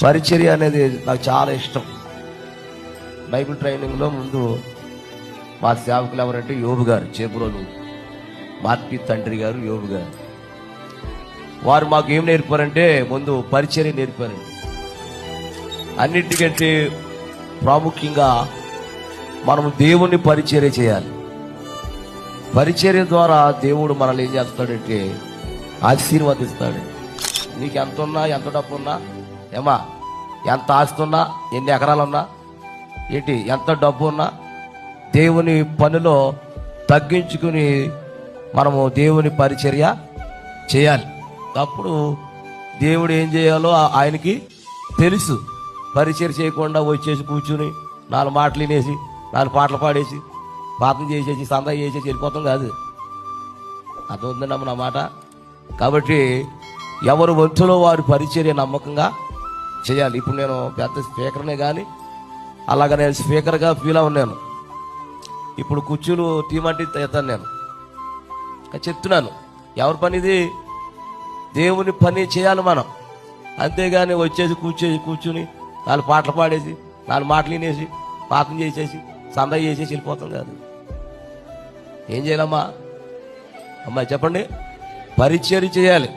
పరిచర్య అనేది నాకు చాలా ఇష్టం. బైబిల్ ట్రైనింగ్లో ముందు మా సేవకులు ఎవరంటే యోబు గారు, చేబ్రోలు మార్పి తండ్రి గారు యోబు గారు. వారు మాకు ఏం నేర్పారంటే ముందు పరిచర్య నేర్పారండి. అన్నిటికంటే ప్రాముఖ్యంగా మనం దేవుని పరిచర్య చేయాలి. పరిచర్య ద్వారా దేవుడు మనల్ని ఏం చేస్తాడంటే ఆశీర్వదిస్తాడు. నీకు ఎంత ఉన్నా, ఎంత డబ్బు ఉన్నా, ఏమా ఎంత ఆస్తి ఉన్నా, ఎన్ని ఎకరాలు ఉన్నా ఏంటి, ఎంత డబ్బు ఉన్నా దేవుని పనిలో తగ్గించుకుని మనము దేవుని పరిచర్య చేయాలి. అప్పుడు దేవుడు ఏం చేయాలో ఆయనకి తెలుసు. పరిచర్య చేయకుండా వచ్చేసి కూర్చుని 4 మాటలు వినేసి 4 పాటలు పాడేసి పాపం చేసేసి సందా చేసేసి వెళ్ళిపోతాం కాదు. అర్థమవుతుందమ్మా నా మాట. కాబట్టి ఎవరు వంతులో వారి పరిచర్య నమ్మకంగా చేయాలి. ఇప్పుడు నేను పెద్ద స్పీకర్నే కానీ అలాగ నేను స్పీకర్గా ఫీల్ ఉన్నాను. ఇప్పుడు కుర్చీలు టీమంటే ఎత్తాను నేను. చెప్తున్నాను, ఎవరి పని ఇది? దేవుని పని చేయాలి మనం. అంతేగాని వచ్చేసి కూర్చుని 4 పాటలు పాడేసి 4 మాటలు వినేసి పాపం చేసేసి సందా చేసేసి వెళ్ళిపోతాం కాదు. ఏం చేయాలమ్మా? అమ్మా చెప్పండి. పరిచర్య చేయాలి.